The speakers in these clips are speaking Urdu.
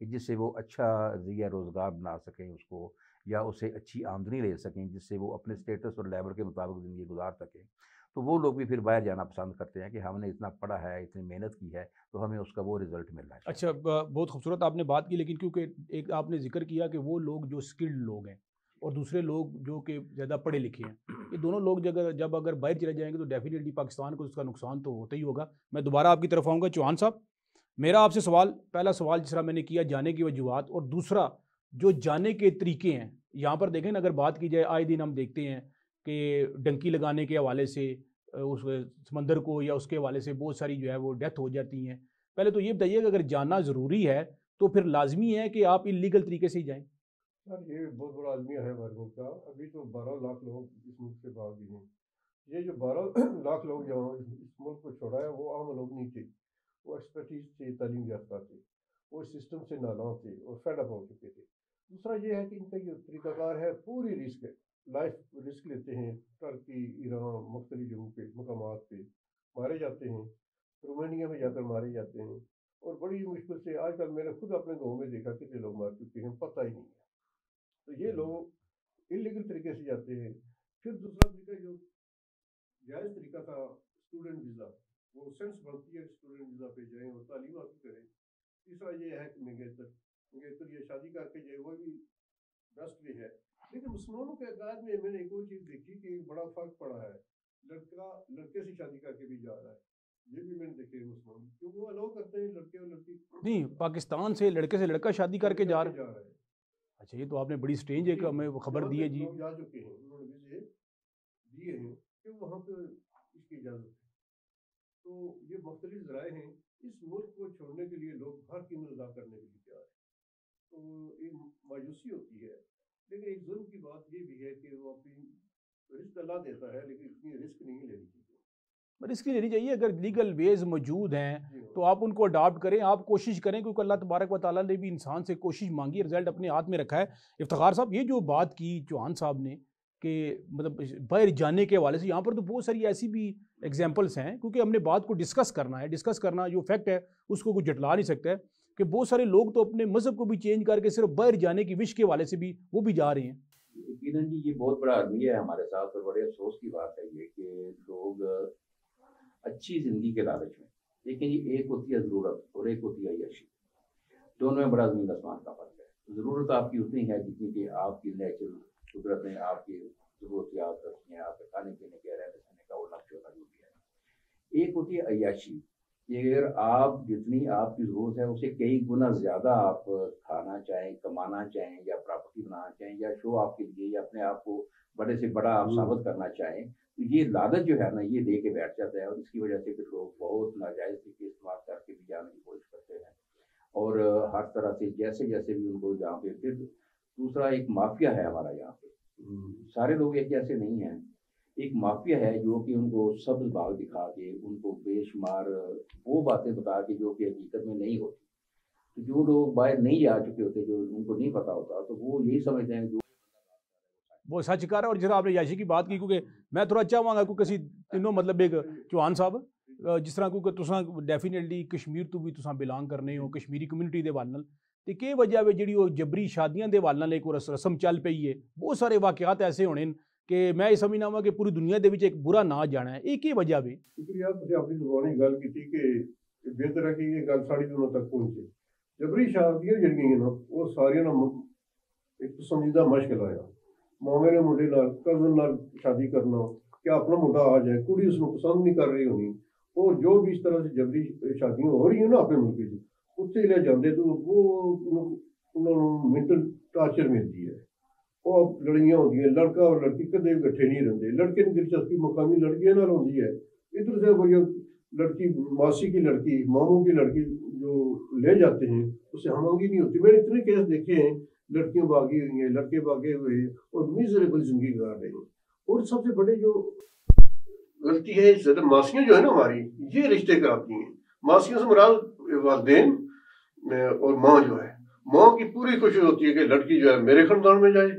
کہ جس سے وہ اچھا ذریعہ روزگار بنا سکیں اس کو، یا اسے اچھی آمدنی لے سکیں جس سے وہ اپنے اسٹیٹس اور لیول کے مطابق زندگی گزار سکیں، تو وہ لوگ بھی پھر باہر جانا پسند کرتے ہیں کہ ہم نے اتنا پڑھا ہے، اتنی محنت کی ہے، تو ہمیں اس کا وہ رزلٹ مل رہا ہے۔ اچھا، بہت خوبصورت آپ نے بات کی، لیکن کیونکہ ایک آپ نے ذکر کیا کہ وہ لوگ جو اسکلڈ لوگ ہیں اور دوسرے لوگ جو کہ زیادہ پڑھے لکھے ہیں، یہ دونوں لوگ جب اگر باہر چلے جائیں گے تو ڈیفینیٹلی پاکستان کو اس کا نقصان تو ہوتا ہی ہوگا۔ میں دوبارہ آپ کی طرف آؤں گا چوہان صاحب، میرا آپ سے سوال، پہلا سوال جس طرح میں نے کیا جانے کی وجوہات، اور دوسرا جو جانے کے طریقے ہیں، یہاں پر دیکھیں نا اگر بات کی جائے آئے دن ہم دیکھتے ہیں کہ ڈنکی لگانے کے حوالے سے اس سمندر کو یا اس کے حوالے سے بہت ساری جو ہے وہ ڈیتھ ہو جاتی ہیں۔ پہلے تو یہ بتائیے کہ اگر جاننا ضروری ہے تو پھر لازمی ہے کہ آپ انلیگل طریقے سے ہی جائیں؟ سر یہ بہت بڑا المیہ ہے ہمارے ملک کا، ابھی تو 12 لاکھ لوگ اس ملک سے بھاگ گئے ہیں۔ یہ جو 12 لاکھ لوگ جو اس ملک کو چھوڑا ہے وہ عام لوگ نہیں تھے، وہ ایکسپرٹیز تھے، تعلیم یافتہ تھے، وہ سسٹم سے نالاں تھے اور فیڈ اپ ہو چکے تھے۔ دوسرا یہ ہے کہ ان کا جو طریقہ کار ہے پوری رسک ہے، لائف رسک لیتے ہیں، ترکی، ایران، مختلف جگہوں پہ مقامات پہ مارے جاتے ہیں، رومانیہ میں جا کر مارے جاتے ہیں، اور بڑی مشکل سے آج کل میں نے خود اپنے گاؤں میں دیکھا کتنے لوگ مار چکے ہیں، پتہ ہی نہیں ہے۔ تو یہ لوگ انلیگل طریقے سے جاتے ہیں۔ پھر دوسرا طریقہ جو جائز طریقہ تھا اسٹوڈنٹ ویزا، وہ سینس بنتی ہے اسٹوڈنٹ ویزا پہ جائیں اور تعلیم حاصل کریں۔ تیسرا یہ ہے کہ منگیتر یہ شادی کر کے جائے، وہ بھی بیسٹ بھی ہے۔ لیکن مسلمانوں کے عقائد میں نے ایک اور چیز دیکھی کہ بڑا فرق پڑا ہے، لڑکا لڑکے سے شادی کر کے بھی جا رہا ہے، یہ بھی میں نے دیکھے مسلمان، کیونکہ وہ الاؤ کرتے ہیں لڑکے اور لڑکی نہیں، پاکستان سے لڑکا شادی کر کے جا رہا ہے؟ ہے۔ اچھا، یہ تو آپ نے بڑی سٹرینج ایک ہمیں خبر دی ہے جی۔ لوگ جا چکے ہیں، انہوں نے ویزے دیے ہیں کہ وہاں پہ اس کی اجازت ہے۔ تو یہ مختلف ذرائع ہیں، اس ملک کو چھوڑنے کے لیے لوگ ہر قیمت ادا کرنے کے لیے تیار ہیں۔ تو ایک مایوسی ہوتی ہے، لیکن ایک ظلم کی بات یہ بھی ہے کہ وہ اپنی رزق اللہ دیتا ہے، لیکن اتنی رسک نہیں لینی چاہیے۔ رسک لینی چاہیے، اگر لیگل ویز موجود ہیں تو آپ ان کو اڈاپٹ کریں، آپ کوشش کریں، کیونکہ اللہ تبارک و تعالیٰ نے بھی انسان سے کوشش مانگی، رزلٹ اپنے ہاتھ میں رکھا ہے۔ افتخار صاحب، یہ جو بات کی چوہان صاحب نے کہ مطلب باہر جانے کے حوالے سے، یہاں پر تو بہت ساری ایسی بھی ایگزامپلس ہیں، کیونکہ ہم نے بات کو ڈسکس کرنا ہے، ڈسکس کرنا جو فیکٹ ہے اس کو کوئی جٹلا نہیں سکتا ہے کہ بہت سارے لوگ تو اپنے مذہب کو بھی چینج کر کے صرف باہر جانے کی وش کے حوالے سے بھی وہ بھی جا رہے ہیں۔ یقیناً جی، یہ بہت بڑا المیہ ہے ہمارے ساتھ، اور بڑے افسوس کی بات ہے یہ کہ لوگ اچھی زندگی کے لالچ میں، لیکن یہ ایک ہوتی ہے ضرورت اور ایک ہوتی ہے عیاشی، دونوں میں بڑا زمین آسمان کا فرق ہے۔ ضرورت آپ کی اتنی ہے جتنی کہ آپ کی نیچرل قدرت نے آپ کی ضروریات رکھی ہیں، آپ کے کھانے پینے کے، رہنے سہنے کا، اور نقش و جو بھی ہے۔ ایک ہوتی ہے عیاشی، کہ اگر آپ جتنی آپ کی ضرورت ہے اسے کئی گنا زیادہ آپ کھانا چاہیں، کمانا چاہیں، یا پراپرٹی بنانا چاہیں، یا شو آپ کے لیے، یا اپنے آپ کو بڑے سے بڑا آپ ثابت کرنا چاہیں، تو یہ لالچ جو ہے نا، یہ دے کے بیٹھ جاتا ہے، اور اس کی وجہ سے پھر لوگ بہت ناجائز طریقے استعمال کر کے بھی جانے کی کوشش کرتے ہیں، اور ہر طرح سے جیسے جیسے بھی ان کو جہاں پہ۔ پھر دوسرا ایک مافیا ہے ہمارا یہاں پہ، سارے لوگ ایک جیسے نہیں ہیں، ایک مافیا ہے جو کہ ان کو سبز باغ دکھا کے، ان کو بے شمار وہ باتیں بتا کے جو کہ حقیقت میں نہیں ہوتی۔ تو جو لوگ باہر نہیں جا چکے ہوتے، جو ان کو نہیں پتا ہوتا، تو وہ یہی سمجھتے ہیں جو وہ سچ کر رہا ہے۔ اور جس آپ نے عیاشی کی بات کی، کیونکہ میں تھوڑا چاہوں گا کیونکہ تینوں مطلب ایک چوہان صاحب جس طرح کیونکہ تساں ڈیفینیٹلی کشمیر تو بھی تساں بلانگ کرنے ہو، کشمیری کمیونٹی دے حوالے نال تے کہ وجہ ہے جڑی وہ جبری شادیاں دے حوالے نال ایک رسم چل پئی ہے، بہت سارے واقعات ایسے ہونے کہ میں یہ سمجھنا وا کہ پوری دنیا دے وچ ایک برا نا جانا ہے، یہ کی وجہ ہے؟ شکریہ، تسی اپنی زبانی گل کی کہ بہتر ہے کہ یہ گل ساری دنوں تک پہنچے۔ جبری شادیاں جڑیاں نا وہ ساریاں ایک پسندیدہ مشغلہ آیا، مامے نے منڈے نال، کزن نال شادی کرنا کہ اپنا منڈا آ جائے، کڑی اس کو پسند نہیں کر رہی ہونی، اور جو بھی اس طرح سے جبری شادیاں ہو رہی ہیں نا اپنے ملک سے، اتنے لے جاندے تو وہ انہوں مینٹل ٹارچر ملتی ہے، وہ لڑائیاں ہوتی ہیں، لڑکا اور لڑکی کدے بھی کٹھے نہیں رہتے، لڑکے کی دلچسپی مقامی لڑکیاں نال ہوتی ہے، ادھر سے وہ لڑکی ماسی کی لڑکی، ماموں کی لڑکی جو لے جاتے ہیں اس سے ہم آہنگی نہیں ہوتی۔ میں نے اتنے کیس دیکھے ہیں، لڑکیاں بھاگی ہوئی ہیں، لڑکے بھاگے ہوئے ہیں، اور میزریبل زندگی گزار رہے ہیں۔ اور سب سے بڑے جو غلطی ہے زیادہ ماسیاں جو ہے نا ہماری، یہ رشتے کراتی ہیں۔ ماسیوں سے مراد والدین اور ماں جو ہے، ماں کی پوری کوشش ہوتی ہے کہ لڑکی جو ہے میرے خاندان میں جائے،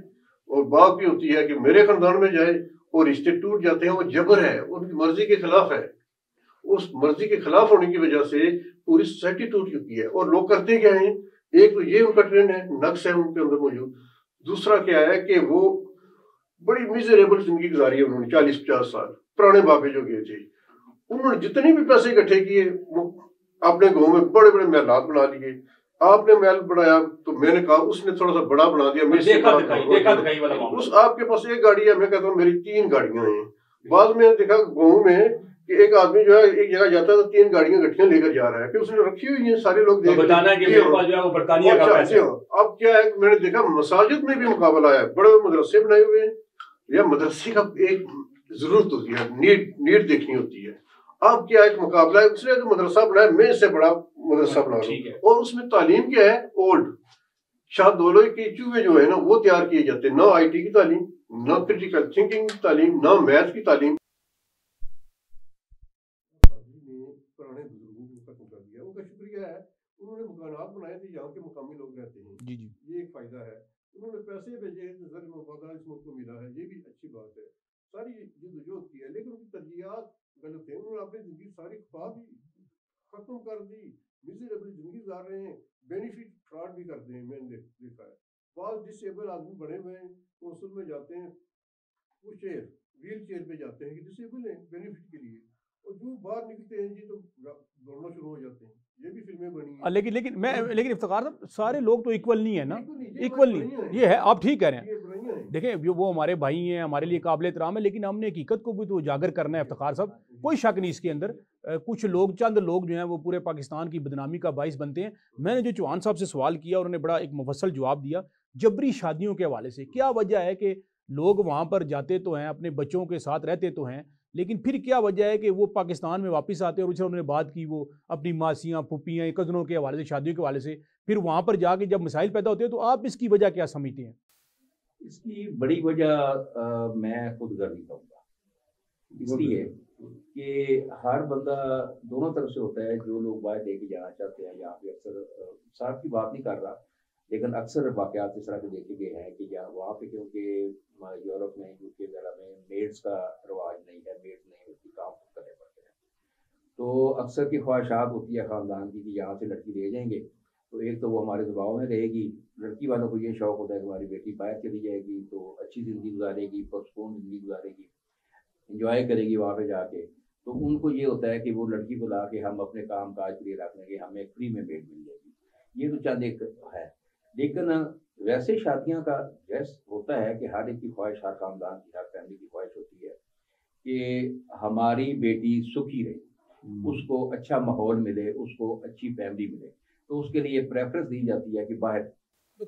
اور باپ کی ہوتی ہے کہ میرے خاندان میں جائے، اور رشتے ٹوٹ جاتے ہیں، وہ جبر ہے، ان کی مرضی کے خلاف ہے۔ اس مرضی کے خلاف ہونے کی وجہ سے پوری سوسائٹی ٹوٹ چکی ہے، اور لوگ کرتے کیا ہیں ایک تو یہ ان کا ٹرینڈ ہے، نقص ہے ان کے اندر موجود. دوسرا کیا ہے کہ وہ بڑی میزریبل زندگی گزاری ہے انہوں نے 40-50 سال. پرانے بابے جو گئے تھے انہوں نے جتنے بھی پیسے اکٹھے کیے وہ اپنے گاؤں میں بڑے بڑے محلات بنا لیے. آپ نے محل بنایا تو میں نے کہا اس نے تھوڑا سا بڑا بنا دیا. اس آپ کے پاس ایک گاڑی ہے، میں کہتا ہوں میری 3 گاڑیاں ہیں. بعض میں نے دیکھا گاؤں میں کہ ایک آدمی جو ہے ایک جگہ جاتا ہے تو 3 گاڑیاں گٹھیاں لے کر جا رہا ہے کہ اس نے رکھی ہوئی ہیں، سارے لوگ دیکھ رہے ہیں. اب کیا ہے میں نے دیکھا مساجد میں بھی مقابلہ آیا، بڑے بڑے مدرسے بنائے ہوئے ہیں. یا مدرسے کا ایک ضرورت ہوتی ہے، نیڈ دیکھنی ہوتی ہے. اب کیا ایک مقابلہ ہے، اس نے جو مدرسہ بنایا میں اس سے بڑا مدرسہ بنا لوں. اور اس میں تعلیم کیا ہے، اولڈ شاہ دولوئی کے چوہے جو ہے نا وہ تیار کیے جاتے ہیں. نہ آئی ٹی کی تعلیم، نہ کریٹیکل تھنکنگ کی تعلیم، نہ میتھ کی تعلیم. پرانے بزرگوں کو ختم کر دیا. ان کا شکریہ ہے، انہوں نے مکانات بنائے تھے یہاں کے مقامی لوگ رہتے ہیں. جی جی یہ ایک فائدہ ہے. انہوں نے پیسے بھیجے، زر مفادہ اس ملک کو ملا ہے، یہ بھی اچھی بات ہے. ساری جدوجہد کی ہے لیکن ان کی ترجیحات غلط ہیں. انہوں نے اپنی زندگی ساری خواب ہی ختم کر دی. میزریبل زندگی گزار رہے ہیں. بینیفٹ فراڈ بھی کرتے ہیں. میں نے دیکھا ہے بعض ڈس ایبل آدمی بڑے ہوئے ہیں کونسل میں جاتے ہیں، وہ چیئر ویل چیئر پہ جاتے ہیں کہ ڈس ایبل ہیں بینیفٹ کے لیے، اور جو باہر نکلتے ہیں جی تو دوڑنا شروع ہو جاتے ہیں. یہ بھی فلمیں بنی ہیں. لیکن افتخار صاحب سارے لوگ تو ایکول نہیں ہیں نا، ایکول نہیں. یہ ہے آپ ٹھیک کہہ رہے ہیں. دیکھیں وہ ہمارے بھائی ہیں، ہمارے لیے قابل احترام ہے، لیکن ہم نے حقیقت کو بھی تو اجاگر کرنا ہے. افتخار صاحب کوئی شک نہیں اس کے اندر، کچھ لوگ چند لوگ جو ہیں وہ پورے پاکستان کی بدنامی کا باعث بنتے ہیں. میں نے جو چوہان صاحب سے سوال کیا انہوں نے بڑا ایک مفصل جواب دیا جبری شادیوں کے حوالے سے. کیا وجہ ہے کہ لوگ وہاں پر جاتے تو ہیں، اپنے بچوں کے ساتھ رہتے تو ہیں، لیکن پھر کیا وجہ ہے کہ وہ پاکستان میں واپس آتے ہیں؟ اور انہوں نے بات کی وہ اپنی ماسیاں، پھپھیاں، کزنوں کے حوالے سے، شادیوں کے حوالے سے، پھر وہاں پر جا کے جب مسائل پیدا ہوتے ہیں تو آپ اس کی وجہ کیا سمجھتے ہیں؟ اس کی بڑی وجہ میں خود غرضی کہوں گا. اس لیے کہ ہر بندہ دونوں طرف سے ہوتا ہے. جو لوگ باہر لے کے جانا چاہتے ہیں یہاں پہ اکثر صاحب کی بات نہیں کر رہا، لیکن اکثر واقعات اس طرح کے دیکھے گئے ہیں کہ وہاں پہ کیونکہ یورپ میں UK وغیرہ میں میڈس کا رواج نہیں ہے، میڈ نہیں ہوتی، کام کرنے پڑتے ہیں. تو اکثر کی خواہشات ہوتی ہے خاندان کی کہ یہاں سے لڑکی لے جائیں گے تو ایک تو وہ ہمارے دباؤ میں رہے گی. لڑکی والوں کو یہ شوق ہوتا ہے کہ ہماری بیٹی باہر چلی جائے گی تو اچھی زندگی گزارے گی، پرسکون زندگی گزارے گی، انجوائے کرے گی وہاں پہ جا کے. تو ان کو یہ ہوتا ہے کہ وہ لڑکی کو لا کے ہم اپنے کام کاج کے لیے رکھ لیں گے، ہمیں فری میں بیڈ مل جائے گی. یہ تو چند ایک ہے. لیکن ویسے شادیاں کا جیس ہوتا ہے کہ ہر ایک کی خواہش، ہر خاندان کی، ہر فیملی کی خواہش ہوتی ہے کہ ہماری بیٹی سکھی رہے، اس کو اچھا ماحول ملے، اس کو اچھی فیملی ملے. تو اس کے لیے پریفرنس دی جاتی ہے کہ باہر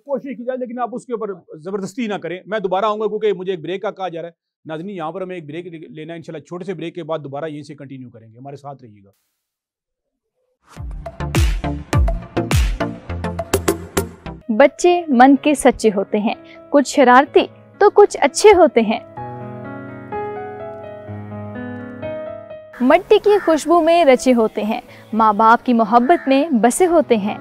کوشش کی جائے، لیکن آپ اس کے اوپر زبردستی نہ کریں. میں دوبارہ آؤں گا کیونکہ مجھے ایک بریک کا کہا جا رہا ہے. ناظرین یہاں پر ہمیں ایک بریک لینا ہے انشاءاللہ. چھوٹے سے بریک کے بعد دوبارہ یہیں سے کنٹینیو کریں گے. ہمارے ساتھ رہیے گا. بچے من کے سچے ہوتے ہیں، کچھ شرارتی تو کچھ اچھے ہوتے ہیں. مٹی کی خوشبو میں رچے ہوتے ہیں، ماں باپ کی محبت میں بسے ہوتے ہیں.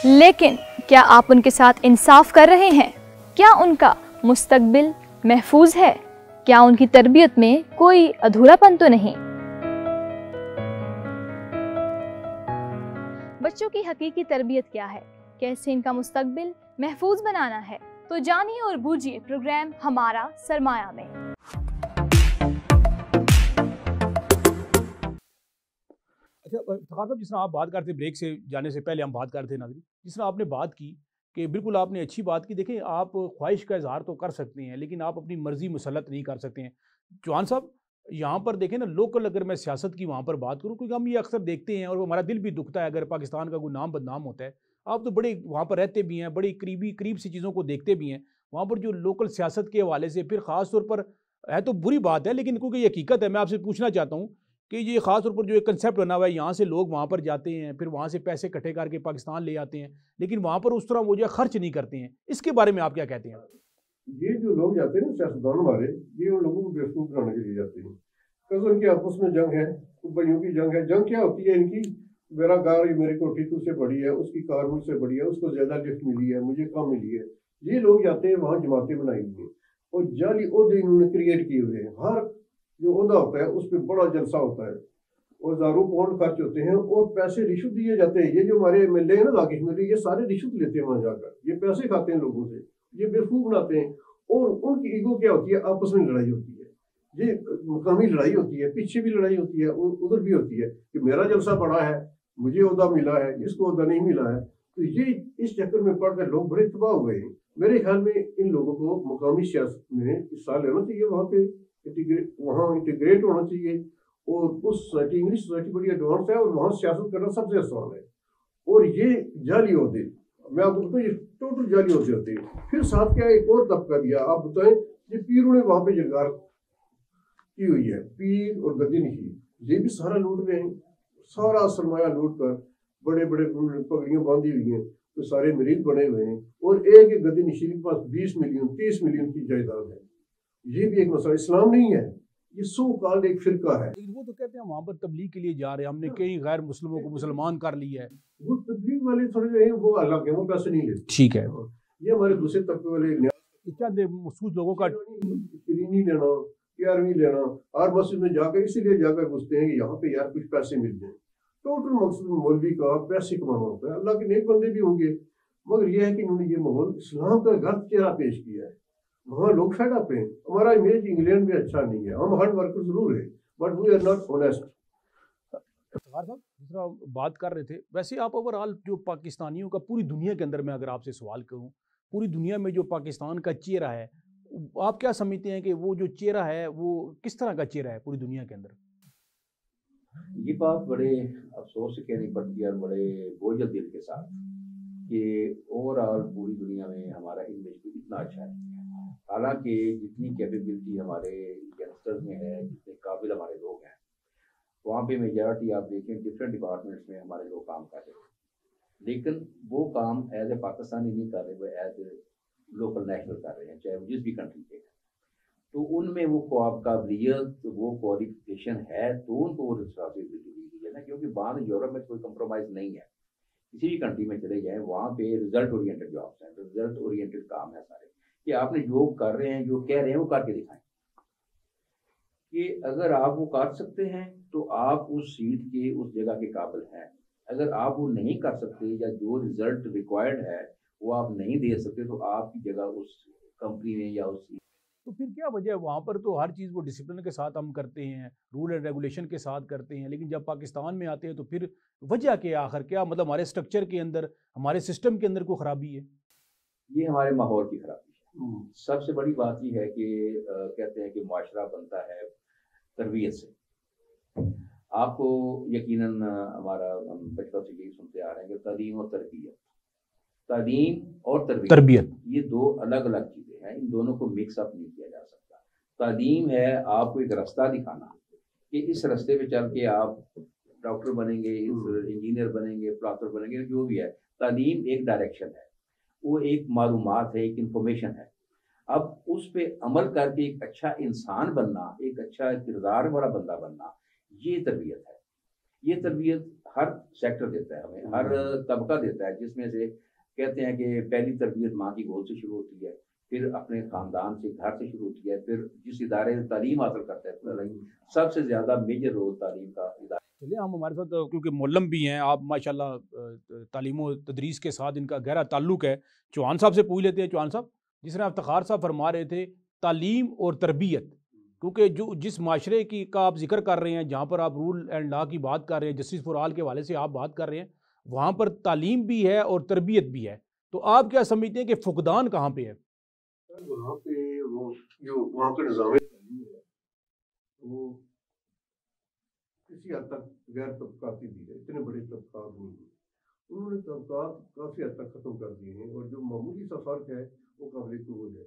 لیکن کیا آپ ان کے ساتھ انصاف کر رہے ہیں؟ کیا ان کا مستقبل محفوظ ہے؟ کیا ان کی تربیت میں کوئی ادھورا پن تو نہیں؟ بچوں کی حقیقی تربیت کیا ہے؟ کیسے ان کا مستقبل محفوظ بنانا ہے؟ تو جانیے اور بوجھیے پروگرام ہمارا سرمایہ میں. اچھا افتخار صاحب، جس طرح آپ بات کرتے بریک سے جانے سے پہلے ہم بات کرتے ناظرین، جس طرح آپ نے بات کی کہ بالکل آپ نے اچھی بات کی. دیکھیں آپ خواہش کا اظہار تو کر سکتے ہیں لیکن آپ اپنی مرضی مسلط نہیں کر سکتے ہیں. چوہان صاحب یہاں پر دیکھیں نا، لوکل اگر میں سیاست کی وہاں پر بات کروں، کیونکہ ہم یہ اکثر دیکھتے ہیں اور ہمارا دل بھی دکھتا ہے اگر پاکستان کا کوئی نام بدنام ہوتا ہے. آپ تو بڑے وہاں پر رہتے بھی ہیں، بڑی قریب سی چیزوں کو دیکھتے بھی ہیں. وہاں پر جو لوکل سیاست کے حوالے سے پھر خاص طور پر ہے تو بری بات ہے، لیکن کیونکہ یہ حقیقت ہے، میں آپ سے پوچھنا چاہتا ہوں کہ یہ خاص طور پر جو ایک کنسیپٹ بنا ہوا ہے، یہاں سے لوگ وہاں پر جاتے ہیں، پھر وہاں سے پیسے اکٹھے کر کے پاکستان لے آتے ہیں، لیکن وہاں پر اس طرح وہ جو خرچ نہیں کرتے ہیں. اس کے بارے میں آپ کیا کہتے ہیں؟ یہ جو لوگ جاتے ہیں نا سیاستدان ہمارے، یہ ان لوگوں کو بیوقوف بنانے کے لیے جاتے ہیں. کزن کے آپس میں جنگ ہے، بھائیوں کی جنگ ہے. جنگ کیا ہوتی ہے ان کی؟ میرا کار میری کوٹھی تو سے بڑی ہے، اس کی کار مجھ سے بڑی ہے، اس کو زیادہ لفٹ ملی ہے، مجھے کم ملی ہے. یہ لوگ جاتے ہیں وہاں جماعتیں بنائی ہوئی ہیں اور جعلی عہدے انہوں نے کریٹ کیے ہوئے ہیں. ہر جو عہدہ ہوتا ہے اس پہ بڑا جلسہ ہوتا ہے. اور ہزاروں پاؤنڈ خرچ ہوتے ہیں اور پیسے رشوت دیے جاتے ہیں. یہ جو ہمارے ایم ایل اے ہیں نا کشمیری، یہ سارے رشوت لیتے ہیں وہاں جا کر، یہ پیسے کھاتے ہیں لوگوں سے، یہ بیوقوف بناتے ہیں. اور ان کی ایگو کیا ہوتی ہے؟ آپس میں لڑائی ہوتی ہے، یہ مقامی لڑائی ہوتی ہے، پیچھے بھی لڑائی ہوتی ہے، ادھر بھی ہوتی ہے کہ میرا جلسہ بڑا ہے، مجھے عہدہ ملا ہے، اس کو عہدہ نہیں ملا ہے. تو یہ اس چکر میں پڑھ کر لوگ بڑے تباہ ہوئے ہیں. میرے خیال میں ان لوگوں کو مقامی سیاست میں حصہ لینا چاہیے، وہاں پہ وہاں انٹیگریٹ ہونا چاہیے. اور اس سوسائٹی، انگلش سوسائٹی بڑی ایڈوانس ہے اور وہاں سیاست کرنا سب سے آسان ہے. اور یہ جعلی عہدے، میں آپ کو بتاؤں یہ ٹوٹل جعلی ہوتے ہیں. پھر ساتھ کیا ایک اور طبقہ دیا، آپ بتائیں، یہ پیروں نے وہاں پہ جلگار کی ہوئی ہے، پیر اور گدی نشین، یہ بھی سارا لوٹ رہے ہیں، سارا سرمایہ لوٹ کر بڑے بڑے پگڑیاں باندھی ہوئی ہیں تو سارے مریض بنے ہوئے ہیں. اور ایک ایک گدی نشین کے پاس 20 ملین 30 ملین کی جائیداد ہے. یہ بھی ایک مسئلہ اسلام نہیں ہے، یہ سو کال ایک فرقہ ہے. لیکن وہ تو کہتے ہیں وہاں پر تبلیغ کے لیے جا رہے ہیں، ہم نے کئی غیر مسلموں کو مسلمان کر لیا ہے. وہ تبلیغ والے تھوڑے جو ہیں وہ الگ ہیں، وہ پیسے نہیں لیتے. ٹھیک ہے، یہ ہمارے دوسرے طبقے والے چند مخصوص لوگوں کا نہیں لینا، 11ویں لینا، ہر مسجد میں جا کر اسی لیے جا کر پوچھتے ہیں کہ یہاں پہ یار کچھ پیسے مل جائیں. ٹوٹل مقصد مولوی کا پیسے کمانا ہوتا ہے. اللہ کے نیک بندے بھی ہوں گے، مگر یہ ہے کہ انہوں نے یہ ماحول اسلام کا غلط چہرہ پیش کیا ہے. وہاں لوگ فیڈ اپ ہیں. ہمارا امیج انگلینڈ میں اچھا نہیں ہے، ہم ہارڈ ورکر ضرور ہیں but we are not honest. Iftikhar sahab جس طرح بات کر رہے تھے، ویسے آپ اوور آل جو پاکستانیوں کا پوری دنیا کے اندر میں اگر آپ سے سوال کروں، پوری دنیا میں جو پاکستان کا چہرہ ہے، آپ کیا سمجھتے ہیں کہ وہ جو چہرہ ہے وہ کس طرح کا چہرہ ہے پوری دنیا کے اندر؟ یہ بات بڑے افسوس سے کہنی پڑتی ہے اور بڑے بوجھل دل کے ساتھ کہ اوور آل پوری دنیا میں ہمارا امیج اتنا اچھا ہے. حالانکہ جتنی کیپیبلٹی ہمارے ینگسٹرز میں ہے، جتنے قابل ہمارے لوگ ہیں، وہاں پہ میجارٹی آپ دیکھیں ڈفرینٹ ڈپارٹمنٹس میں ہمارے لوگ کام کر رہے ہیں، لیکن وہ کام ایز اے پاکستانی نہیں کر رہے، وہ ایز اے لوکل نیشنل کر رہے ہیں، چاہے وہ جس بھی کنٹری کے ہیں. تو ان میں وہ قابلیت، وہ کوالیفیکیشن ہے تو ان کو وہ رسپانسبلٹی دی گئی ہے نا. کیونکہ باہر یورپ میں کوئی کمپرومائز نہیں ہے. کسی بھی کنٹری میں چلے جائیں وہاں پہ ریزلٹ اورینٹڈ جابس ہیں، ریزلٹ اورینٹڈ کام ہے سارے، کہ آپ نے جو کر رہے ہیں، جو کہہ رہے ہیں وہ کر کے دکھائیں. کہ اگر آپ وہ کر سکتے ہیں تو آپ اس سیٹ کے اس جگہ کے قابل ہیں. اگر آپ وہ نہیں کر سکتے یا جو ریزلٹ ریکوائرڈ ہے وہ آپ نہیں دے سکتے تو آپ کی جگہ اس کمپنی میں یا اس تو پھر کیا وجہ ہے؟ وہاں پر تو ہر چیز وہ ڈسپلن کے ساتھ ہم کرتے ہیں، رول اینڈ ریگولیشن کے ساتھ کرتے ہیں، لیکن جب پاکستان میں آتے ہیں تو پھر وجہ کیا آخر؟ کیا مطلب ہمارے سٹرکچر کے اندر، ہمارے سسٹم کے اندر کوئی خرابی ہے؟ یہ ہمارے ماحول کی خرابی ہے. سب سے بڑی بات یہ ہے کہ کہتے ہیں کہ معاشرہ بنتا ہے تربیت سے. آپ کو یقیناً ہمارا ہم بچپن سے یہی سنتے آ رہے ہیں کہ تعلیم اور تربیت، تعلیم اور تربیت یہ دو الگ الگ چیزیں ہیں، ان دونوں کو مکس اپ نہیں کیا جا سکتا. تعلیم ہے آپ کو ایک رستہ دکھانا کہ اس رستے پہ چل کے آپ ڈاکٹر بنیں گے، انجینئر بنیں گے، پلاسٹر بنیں گے، جو بھی ہے. تعلیم ایک ڈائریکشن ہے، وہ ایک معلومات ہے، ایک انفارمیشن ہے. اب اس پہ عمل کر کے ایک اچھا انسان بننا، ایک اچھا کردار والا بندہ بننا، یہ تربیت ہے. یہ تربیت ہر سیکٹر دیتا ہے ہمیں، ہر طبقہ دیتا ہے، جس میں سے کہتے ہیں کہ پہلی تربیت ماں کی گود سے شروع ہوتی ہے، پھر اپنے خاندان سے، گھر سے شروع ہوتی ہے، پھر جس ادارے سے تعلیم حاصل کرتا ہے. سب سے زیادہ میجر رول تعلیم کا ادارہ. چلیے، ہم ہمارے ساتھ کیونکہ معلم بھی ہیں آپ ماشاءاللہ، تعلیم و تدریس کے ساتھ ان کا گہرا تعلق ہے. چوہان صاحب سے پوچھ لیتے ہیں. چوہان صاحب، جس طرح افتخار صاحب فرما رہے تھے تعلیم اور تربیت، کیونکہ جس معاشرے کی کا آپ ذکر کر رہے ہیں، جہاں پر آپ رول اینڈ لا کی بات کر رہے ہیں، جسٹس فار آل کے حوالے سے آپ بات کر رہے ہیں، وہاں پر تعلیم بھی ہے اور تربیت بھی ہے. تو آپ کیا سمجھتے ہیں کہ فقدان کہاں پہ ہے؟ وہاں پہ وہ جو وہاں کا نظام تعلیم ہے وہ کسی حد تک غیر طبقاتی بھی ہے، اتنے بڑے طبقات نہیں ہیں. انہوں نے طبقات کافی حد تک ختم کر دیے ہیں، اور جو معمولی سا فرق ہے وہ قابل قبول ہے.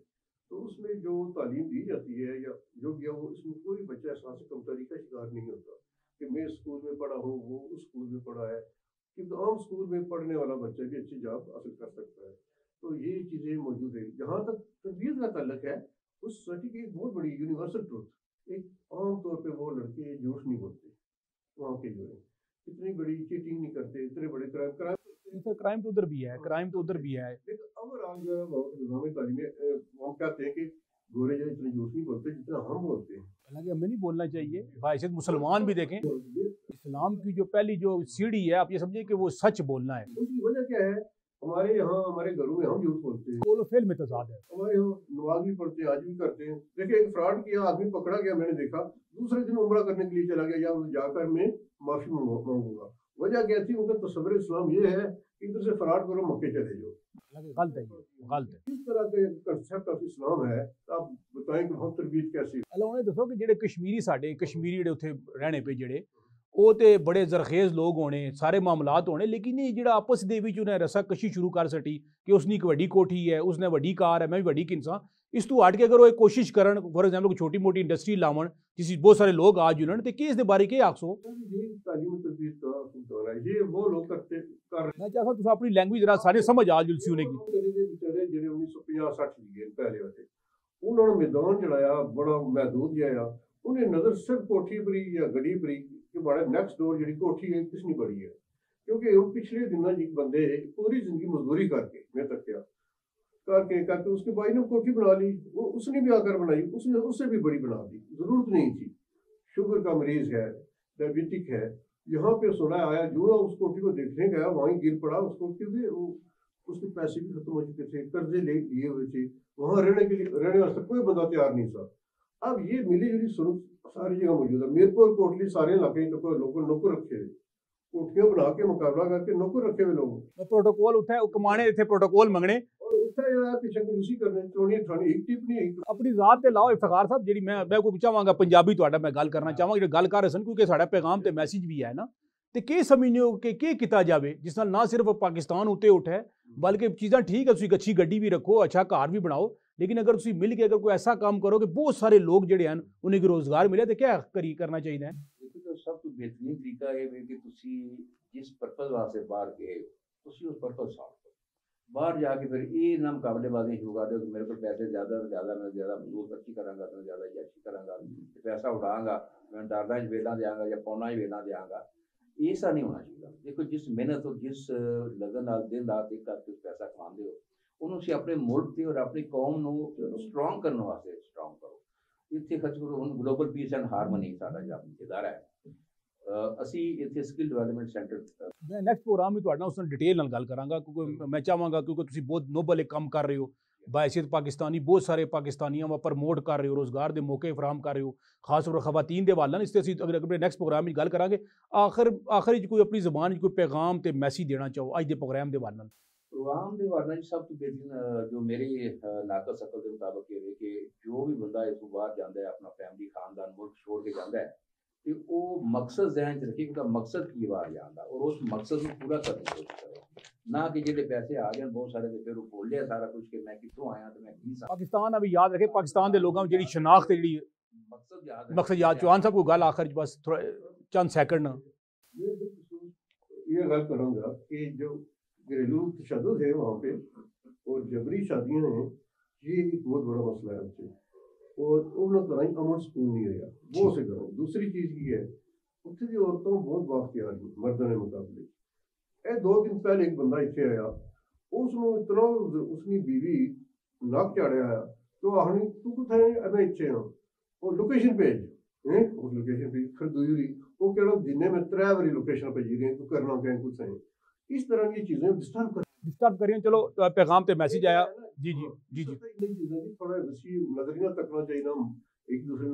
تو اس میں جو تعلیم دی جاتی ہے یا جو بھی ہے، وہ اس میں کوئی بچہ احساس کمتری کا شکار نہیں ہوتا کہ میں اسکول میں پڑھا ہوں، وہ اس اسکول میں پڑھا ہے. کیونکہ عام اسکول میں پڑھنے والا بچہ بھی اچھی جاب حاصل کر سکتا ہے. تو یہ چیزیں موجود ہیں. جہاں تک تربیت کا تعلق ہے، اس سوسائٹی کی ایک بہت بڑی یونیورسل ٹروتھ، ایک عام طور پہ وہ لڑکے جھوٹ نہیں بولتے. وہاں کے جو ہے اتنی بڑی چیٹنگ نہیں کرتے، اتنے بڑے کرائم تو ادھر بھی ہے، کرائم تو ادھر بھی ہے. لیکن اوور آل جو ہے نظام تعلیم ہم کہتے ہیں کہ گورے جو اتنے جھوٹ نہیں بولتے جتنا ہم بولتے ہیں. حالانکہ ہمیں نہیں بولنا چاہیے. بحیثیت مسلمان بھی دیکھیں اسلام کی جو پہلی جو سیڑھی ہے آپ یہ سمجھیں کہ وہ سچ بولنا ہے. اس کی وجہ کیا ہے؟ ہمارے یہاں ہمارے گھروں میں ہم جھوٹ بولتے ہیں. قول و فعل میں تضاد ہے. ہمارے یہاں نماز بھی پڑھتے ہیں آج بھی کرتے ہیں. دیکھیں ایک فراڈ کیا آدمی پکڑا گیا میں نے دیکھا دوسرے دن عمرہ کرنے کے لیے چلا گیا یا جا کر میں معافی مانگوں گا. وجہ کیا تھی ان کا تصور اسلام یہ ہے کہ ادھر سے فرار کرو مکے چلے جاؤ. غلط ہے یہ غلط ہے. اس طرح کا کنسیپٹ آف اسلام ہے آپ بتائیں کہ ہم تربیت کیسی. اللہ انہیں دسو کہ جڑے کشمیری ساڈے کشمیری جڑے اتنے رہنے پہ جڑے وہ تے بڑے زرخیز لوگ ہونے سارے معاملات ہونے لیکن یہ جڑا آپس دے وچ انہیں رسا کشی شروع کر سٹی کہ اس نے ایک وڈی کوٹھی ہے اس نے وڈی کار ہے میں بھی وڈی انسان اس تو ہٹ کے اگر وہ ایک کوشش کرن فار ایگزامپل چھوٹی موٹی انڈسٹری لاون جس بہت سارے لوگ آ جلن تے کہ اس دے بارے کیا آکسو. یہ تعلیم تربیت کا دور ہے. یہ وہ لوگ کرتے کر میں چاہتا ہوں اپنی لینگویج ذرا سارے سمجھ آ جلسی ہونے کی. بیچارے جڑے 1950-60 لیے پہلے ہوتے انہوں نے میدان چڑھایا بڑا محدود جایا انہیں نظر صرف کوٹھی پری یا گڈی پری کہ بڑا نیکسٹ ڈور جڑی کوٹھی ہے کس نے بڑی ہے کیونکہ وہ پچھلے دنوں جی بندے پوری زندگی مزدوری کر کے میں تک کیا کر کے اس کے بھائی نے کوٹھی بنا لی وہ اس نے بھی آ کر بنائی اس نے اس سے بھی بڑی بنا دی. ضرورت نہیں تھی. شوگر کا مریض ہے ڈائبٹک ہے یہاں پہ سنا آیا جو اس کوٹھی کو دیکھنے گیا وہیں گر پڑا اس کو کیونکہ اس کے پیسے بھی ختم ہو چکے تھے قرضے لیے ہوئے تھے وہاں رہنے واسطے کوئی بندہ تیار نہیں تھا. اب یہ ملی جلی صورت ساری جگہ موجود ہے. میرپور کوٹلی سارے علاقے لوگوں نوکر رکھے ہوئے کوٹھیاں بنا کے مقابلہ کر کے نوکر رکھے ہوئے لوگ پروٹوکول اتنے کمانے اتنے پروٹوکول منگنے اپنی ذات تے لاؤ. افتخار صاحب جی میں کوئی چاہواں گا پنجابی تہاڈا میں گل کرنا چاہواں جی گل کر رہے سن کیونکہ ساڈا پیغام تے میسج بھی ہے نا تے کی سمجھنے ہو کہ کی کیتا جاوے جس نال نہ صرف پاکستان اتنے اٹھے بلکہ چیزاں ٹھیک ہے تسی اچھی گڈی بھی رکھو اچھا گھر بھی بناؤ لیکن اگر تسی مل کے اگر کوئی ایسا کام کرو کہ بہت سارے لوگ جڑے ہیں انہیں کو روزگار ملے تو کیا کرنا چاہیے. سب تو بہترین طریقہ یہ ہے کہ تسی جس پرپز واسطے باہر گئے تسی اس پرپز سالو کرو. باہر جا کے پھر یہ نہ مقابلے بازی شروع کر دو کہ میرے کو پیسے زیادہ سے زیادہ میں زیادہ مزدور اچھی کراں گا تو میں زیادہ اچھی کراں گا پیسہ اٹھاؤں گا میں ڈالرا ویلا دیاں گا یا پونا ہی ویلا دیاں گا. ایسا نہیں ہونا چاہیے. دیکھو جس محنت اور جس لگن نال دن رات ایک کر کے پیسہ کماندے ہو انہوں سے اپنے ملک تے اور اپنی قوم نو سٹرونگ کرنے واسطے سٹرونگ کرو. اتنے خرچ کرو. ہن گلوبل پیس اینڈ ہارمونی ساڈا جو ادارہ ہے اسی اتنے سکل ڈیولپمنٹ سینٹر میں نیکسٹ پروگرام میں تہاڈے نال ڈیٹیل نال گل کراں گا کیونکہ میں چاہواں گا کیونکہ تسی بہت نوبل ایک کام کر رہے ہو بحیثیت پاکستانی بہت سارے پاکستانیاں وہ پرموٹ کر رہے ہو روزگار دے موقع فراہم کر رہے ہو خاص طور پر خواتین دے حوالے اس تے اسی اگر اپنے نیکسٹ پروگرام میں گل کریں گے. آخر کوئی اپنی زبان کوئی پیغام تے میسیج دینا چاہو اج دے پروگرام دے حوالے پروگرام دے حوالے سب تو بہترین جو میری ناقص عقل کے مطابق یہ ہے کہ جو بھی بندہ اس کو باہر جاتا ہے اپنا فیملی خاندان ملک چھوڑ کے جاتا ہے کہ وہ مقصد ذہن چ رکھے کہ مقصد کی باہر جانا اور اس مقصد کو پورا کرنے کی کوشش کرو. نہ کہ جہاں پیسے آ گئے بہت سارے پھر وہ بول لیا سارا کچھ کہ میں کتوں آیا تو میں کی سا. پاکستان ابھی یاد رکھے پاکستان دے لوگوں جڑی شناخت ہے جڑی مقصد یاد چوہان صاحب کو گل آخر بس تھوڑا چند سیکنڈ یہ گل کروں گا کہ جو گھریلو تشدد ہے وہاں پہ اور جبری شادیاں ہیں یہ ایک بہت بڑا مسئلہ ہے اور انہوں نے امن سکون نہیں رہا وہ سے کرو. دوسری چیز یہ ہے اتنے کی عورتوں بہت بااختیار ہیں مردوں کے مقابلے. 2 دن پہلے ایک بندہ اتنے آیا اس نے اتنا اس کی بیوی نک چاڑیا آیا تو آخری تو کتنے میں اتنے ہوں وہ لوکیشن بھیج اس لوکیشن پہ پھر دوسری وہ کہنا دن میں 3 باری لوکیشن بھیجی رہی ہیں تو کرنا کہیں کچھ نہیں. اس طرح کی چیزیں ڈسٹرب کریے. چلو پیغام تے میسیج آیا جی جی جی جی تھوڑا وسیع نظریہ تکنا چاہیے. ایک دوسرے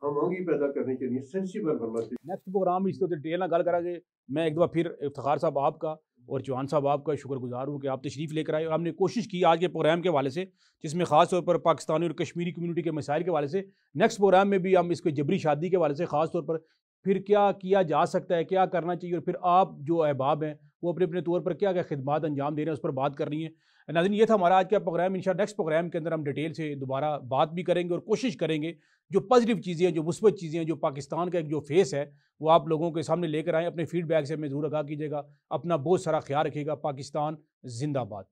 ہم آنگی پیدا کرنے کے لیے سینسیبل بننا چاہیے. نیکسٹ پروگرام اس سے ڈیٹیل نہ گل کریں گے. میں ایک دفعہ پھر افتخار صاحب آپ کا اور چوہان صاحب آپ کا شکر گزار ہوں کہ آپ تشریف لے کر آئے اور ہم نے کوشش کی آج کے پروگرام کے حوالے سے جس میں خاص طور پر پاکستانی اور کشمیری کمیونٹی کے مسائل کے حوالے سے نیکسٹ پروگرام میں بھی ہم اس کو جبری شادی کے حوالے سے خاص طور پر پھر کیا کیا جا سکتا ہے کیا کرنا چاہیے اور پھر آپ جو احباب ہیں وہ اپنے اپنے طور پر کیا کیا خدمات انجام دے رہے ہیں اس پر بات کرنی ہے. ناظرین یہ تھا ہمارا آج کا پروگرام. انشاءاللہ نیکسٹ پروگرام کے اندر ہم ڈیٹیل سے دوبارہ بات بھی کریں گے اور کوشش کریں گے جو پازیٹیو چیزیں ہیں جو مثبت چیزیں ہیں جو پاکستان کا ایک جو فیس ہے وہ آپ لوگوں کے سامنے لے کر آئیں. اپنے فیڈ بیک سے ہمیں ضرور آگاہ کیجیے گا. اپنا بہت سارا خیال رکھیے گا. پاکستان زندہ باد.